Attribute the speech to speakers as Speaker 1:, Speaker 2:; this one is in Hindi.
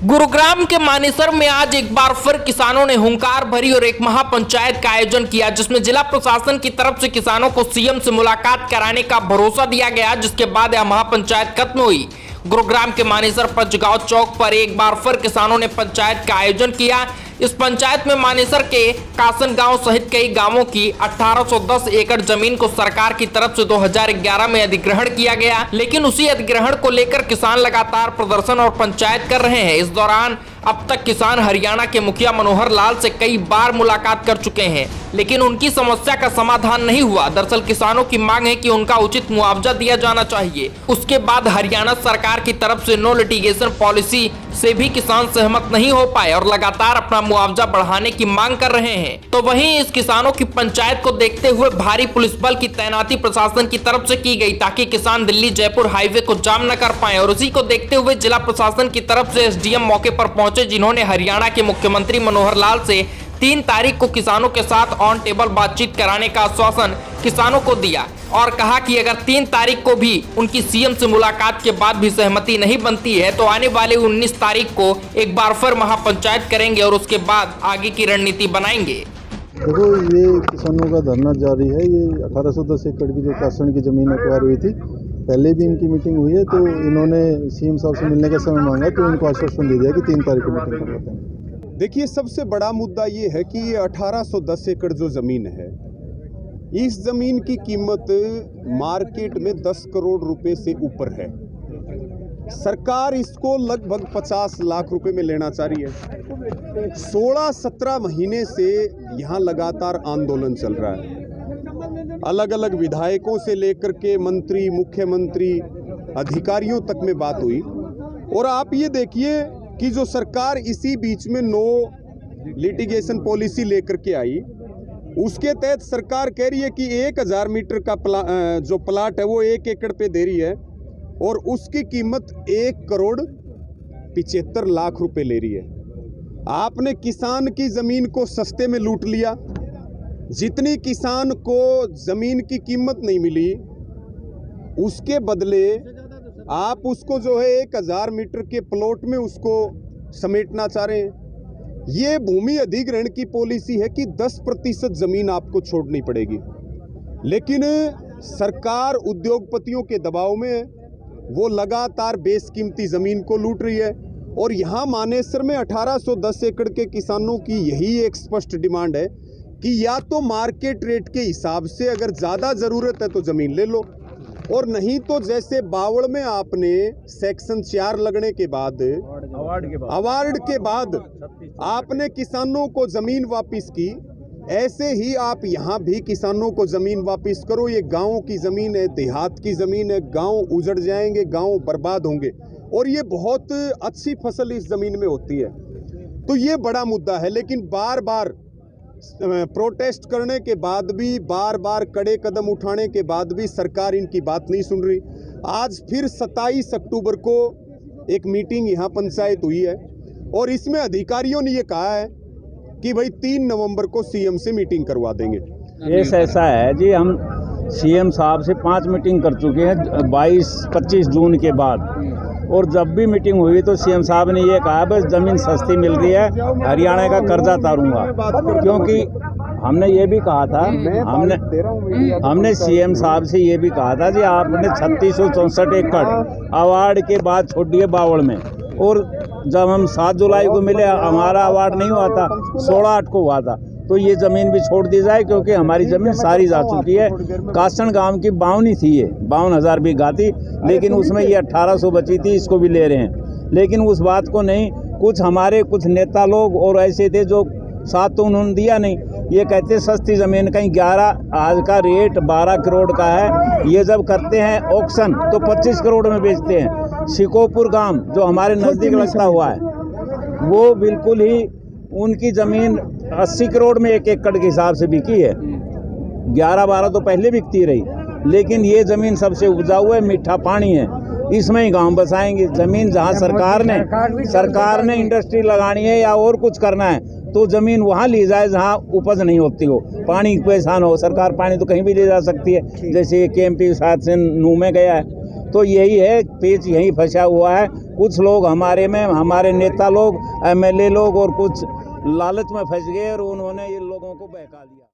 Speaker 1: गुरुग्राम के मानेसर में आज एक बार फिर किसानों ने हुंकार भरी और एक महापंचायत का आयोजन किया, जिसमें जिला प्रशासन की तरफ से किसानों को सीएम से मुलाकात कराने का भरोसा दिया गया, जिसके बाद यह महापंचायत खत्म हुई। गुरुग्राम के मानेसर पंचगांव चौक पर एक बार फिर किसानों ने पंचायत का आयोजन किया। इस पंचायत में मानेसर के कासन गांव सहित कई गांवों की 1810 एकड़ जमीन को सरकार की तरफ से 2011 में अधिग्रहण किया गया, लेकिन उसी अधिग्रहण को लेकर किसान लगातार प्रदर्शन और पंचायत कर रहे हैं। इस दौरान अब तक किसान हरियाणा के मुखिया मनोहर लाल से कई बार मुलाकात कर चुके हैं, लेकिन उनकी समस्या का समाधान नहीं हुआ। दरअसल किसानों की मांग है कि उनका उचित मुआवजा दिया जाना चाहिए। उसके बाद हरियाणा सरकार की तरफ से नो लिटिगेशन पॉलिसी से भी किसान सहमत नहीं हो पाए और लगातार अपना मुआवजा बढ़ाने की मांग कर रहे हैं। तो वहीं इस किसानों की पंचायत को देखते हुए भारी पुलिस बल की तैनाती प्रशासन की तरफ से की गई, ताकि किसान दिल्ली जयपुर हाईवे को जाम न कर पाए। और उसी को देखते हुए जिला प्रशासन की तरफ से एसडीएम मौके पर पहुंचे, जिन्होंने हरियाणा के मुख्यमंत्री मनोहर लाल से 3 तारीख को किसानों के साथ ऑन टेबल बातचीत कराने का आश्वासन किसानों को दिया और कहा कि अगर 3 तारीख को भी उनकी सीएम से मुलाकात के बाद भी सहमति नहीं बनती है तो आने वाले 19 तारीख को एक बार फिर महापंचायत करेंगे और उसके बाद आगे की रणनीति बनाएंगे।
Speaker 2: देखो, ये किसानों का धरना जारी है। ये 1810 एकड़ की जो कासन की जमीन एक्वायर हुई थी, पहले भी इनकी मीटिंग हुई है, तो इन्होंने सीएम साहब से मिलने का समय मांगा, तो इनको आश्वासन दे दिया कि 3 तारीख को मीटिंग करवाते हैं।
Speaker 3: देखिए, सबसे बड़ा मुद्दा ये है कि ये 1810 एकड़ जो ज़मीन है, इस ज़मीन की कीमत मार्केट में 10 करोड़ रुपए से ऊपर है। सरकार इसको लगभग 50 लाख रुपए में लेना चाह रही है। 16-17 महीने से यहाँ लगातार आंदोलन चल रहा है। अलग अलग विधायकों से लेकर के मंत्री, मुख्यमंत्री, अधिकारियों तक में बात हुई। और आप ये देखिए कि जो सरकार इसी बीच में नो लिटिगेशन पॉलिसी लेकर के आई, उसके तहत सरकार कह रही है कि 1000 मीटर का जो प्लाट है वो 1 एकड़ पे दे रही है और उसकी कीमत 1 करोड़ 75 लाख रुपए ले रही है। आपने किसान की ज़मीन को सस्ते में लूट लिया। जितनी किसान को ज़मीन की कीमत नहीं मिली, उसके बदले आप उसको जो है 1000 मीटर के प्लॉट में उसको समेटना चाह रहे हैं। ये भूमि अधिग्रहण की पॉलिसी है कि 10% ज़मीन आपको छोड़नी पड़ेगी, लेकिन सरकार उद्योगपतियों के दबाव में वो लगातार बेशकीमती ज़मीन को लूट रही है। और यहाँ मानेसर में 1810 एकड़ के किसानों की यही एक स्पष्ट डिमांड है कि या तो मार्केट रेट के हिसाब से अगर ज़्यादा ज़रूरत है तो ज़मीन ले लो, और नहीं तो जैसे बावड़ में आपने सेक्शन 4 लगने के बाद अवार्ड के बाद आपने किसानों को ज़मीन वापस की, ऐसे ही आप यहाँ भी किसानों को ज़मीन वापस करो। ये गाँव की ज़मीन है, देहात की ज़मीन है। गाँव उजड़ जाएंगे, गाँव बर्बाद होंगे और ये बहुत अच्छी फसल इस ज़मीन में होती है। तो ये बड़ा मुद्दा है, लेकिन बार बार प्रोटेस्ट करने के बाद भी, बार बार कड़े कदम उठाने के बाद भी सरकार इनकी बात नहीं सुन रही। आज फिर 27 अक्टूबर को एक मीटिंग यहाँ पंचायत हुई है और इसमें अधिकारियों ने ये कहा है कि भाई 3 नवंबर को सीएम से मीटिंग करवा देंगे।
Speaker 4: केस ऐसा है जी, हम सीएम साहब से 5 मीटिंग कर चुके हैं 22-25 जून के बाद, और जब भी मीटिंग हुई तो सीएम साहब ने ये कहा बस ज़मीन सस्ती मिल रही है, हरियाणा का कर्जा उतारूंगा। क्योंकि हमने ये भी कहा था, हमने सीएम साहब से ये भी कहा था जी आपने 3664 एकड़ अवार्ड के बाद छोड़ दिए बावड़ में, और जब हम 7 जुलाई को मिले हमारा अवार्ड नहीं हुआ था, 16/8 को हुआ था। तो ये ज़मीन भी छोड़ दी जाए, क्योंकि हमारी ज़मीन सारी जा चुकी है। कासन गांव की 52 थी, ये 52,000 बीघा थी, लेकिन उसमें ये 1800 बची थी, इसको भी ले रहे हैं। लेकिन उस बात को नहीं, कुछ नेता लोग और ऐसे थे जो साथ तो उन्होंने दिया नहीं। ये कहते सस्ती ज़मीन कहीं 11, आज का रेट 12 करोड़ का है। ये जब करते हैं ऑक्शन तो 25 करोड़ में बेचते हैं। शिकोपुर गांव जो हमारे नज़दीक लगता हुआ है, वो बिल्कुल ही उनकी ज़मीन 80 करोड़ में 1 एकड़ के हिसाब से बिकी है। 11-12 तो पहले बिकती रही, लेकिन ये ज़मीन सबसे उपजाऊ है, मीठा पानी है, इसमें ही गांव बसाएंगे। ज़मीन जहां सरकार ने इंडस्ट्री लगानी है या और कुछ करना है तो ज़मीन वहां ली जाए जहां उपज नहीं होती हो, पानी परेशान हो। सरकार पानी तो कहीं भी ले जा सकती है, जैसे KMP साथ से नू में गया है। तो यही है, पेच यहीं फंसा हुआ है। कुछ लोग हमारे नेता लोग, एमएलए लोग और कुछ लालच में फंस गए और उन्होंने इन लोगों को बहका दिया।